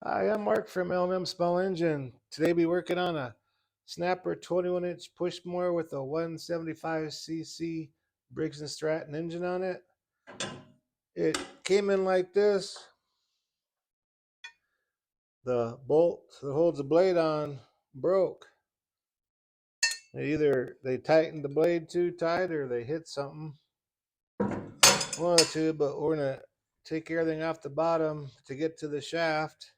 Hi, I'm Mark from L&M Small Engine. Today we're working on a Snapper 21-inch push mower with a 175cc Briggs and Stratton engine on it. It came in like this. The bolt that holds the blade on broke. Either they tightened the blade too tight or they hit something. One of the two, but we're going to take everything off the bottom to get to the shaft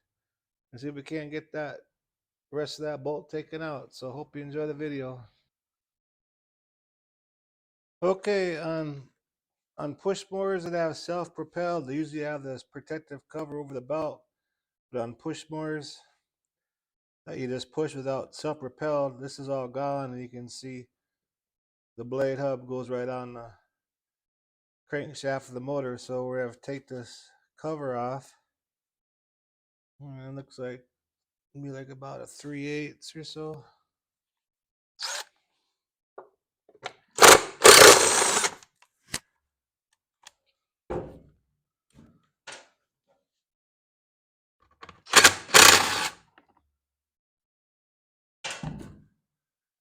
and see if we can't get that rest of that bolt taken out. So hope you enjoy the video. Okay, on push mowers that have self-propelled, they usually have this protective cover over the belt. But on push mowers that you just push without self-propelled, this is all gone, and you can see the blade hub goes right on the crankshaft of the motor. So we're gonna have to take this cover off. And it looks like maybe like about a 3/8 or so.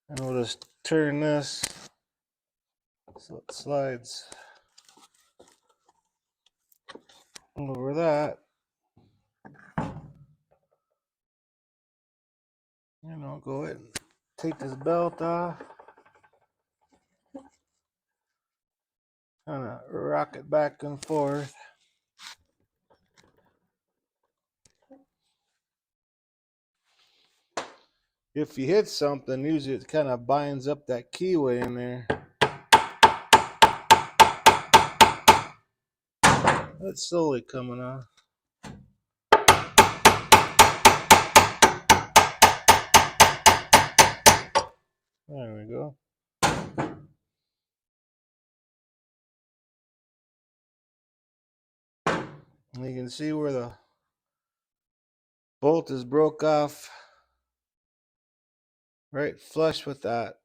And we'll just turn this so it slides over that. Go ahead and take this belt off. Kind of rock it back and forth. If you hit something, usually it kind of binds up that keyway in there. That's slowly coming off. There we go. And you can see where the bolt is broke off right flush with that.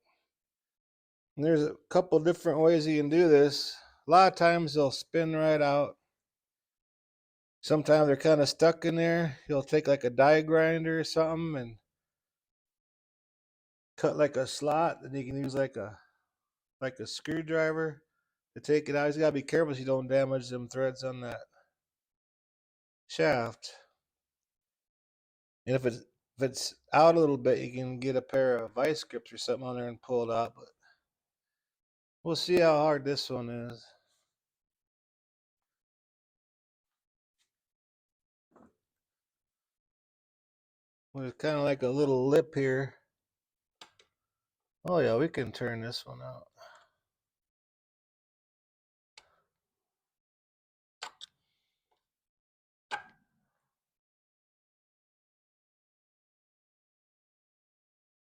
And there's a couple different ways you can do this. A lot of times they'll spin right out. Sometimes they're kind of stuck in there. You'll take like a die grinder or something and cut like a slot, and you can use like a screwdriver to take it out. You gotta be careful so you don't damage them threads on that shaft. And if it's out a little bit, you can get a pair of vice grips or something on there and pull it out. But we'll see how hard this one is. There's kind of like a little lip here. Oh yeah, we can turn this one out.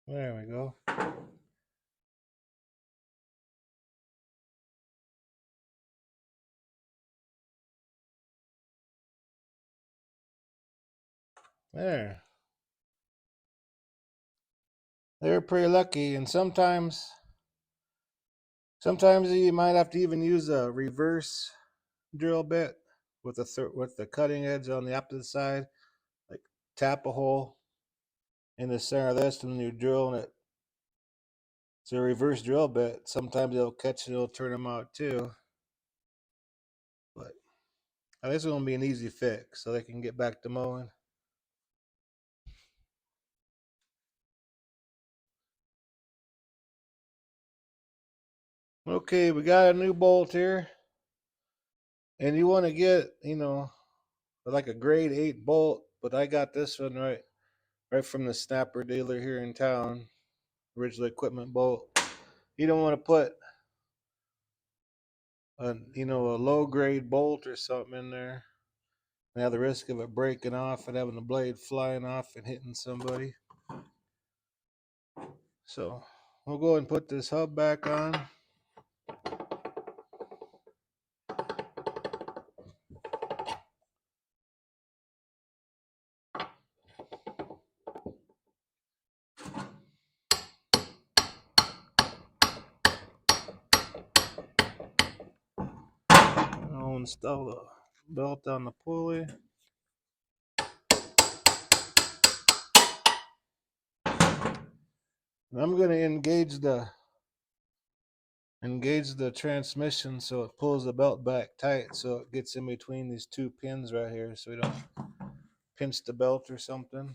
There we go. There. They're pretty lucky, and sometimes you might have to even use a reverse drill bit with the cutting edge on the opposite side. Like tap a hole in the center of this, and then you drill in it. It's a reverse drill bit. Sometimes it'll catch it, it'll turn them out too. But I think it's going to be an easy fix so they can get back to mowing. Okay, we got a new bolt here. And you want to get, like a grade 8 bolt, but I got this one right from the Snapper dealer here in town. Original equipment bolt. You don't want to put a low grade bolt or something in there. And have the risk of it breaking off and having the blade flying off and hitting somebody. So we'll go and put this hub back on. I'll install the belt on the pulley. And I'm going to engage the transmission so it pulls the belt back tight so it gets in between these two pins right here so we don't pinch the belt or something.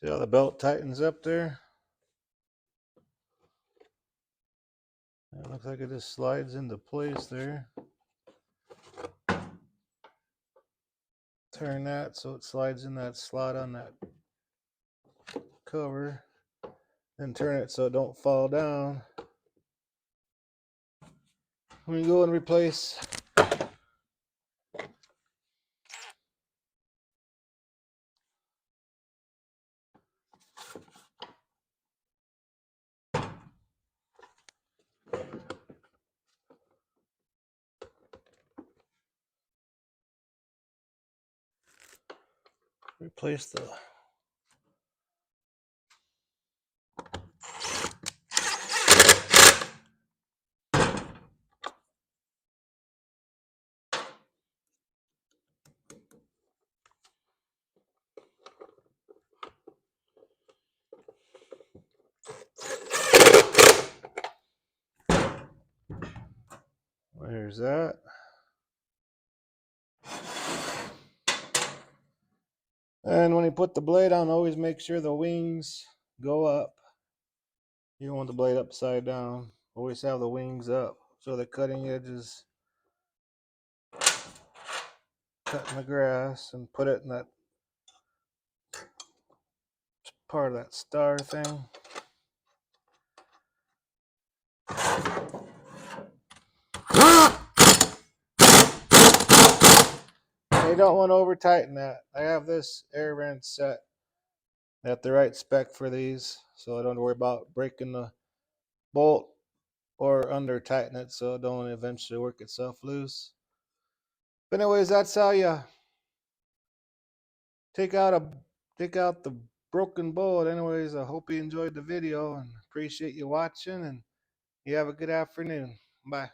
See how the belt tightens up there? It looks like it just slides into place there. Turn that so it slides in that slot on that cover. Then turn it so it don't fall down. When you go and replace the There's that. And when you put the blade on, always make sure the wings go up. You don't want the blade upside down. Always have the wings up so the cutting edge is cutting the grass, and put it in that part of that star thing. You don't want to over tighten that. I have this air wrench set at the right spec for these, so I don't worry about breaking the bolt or under tighten it so it don't eventually work itself loose. But anyways, that's how you take out the broken bolt. Anyways, I hope you enjoyed the video and appreciate you watching, and you have a good afternoon. Bye.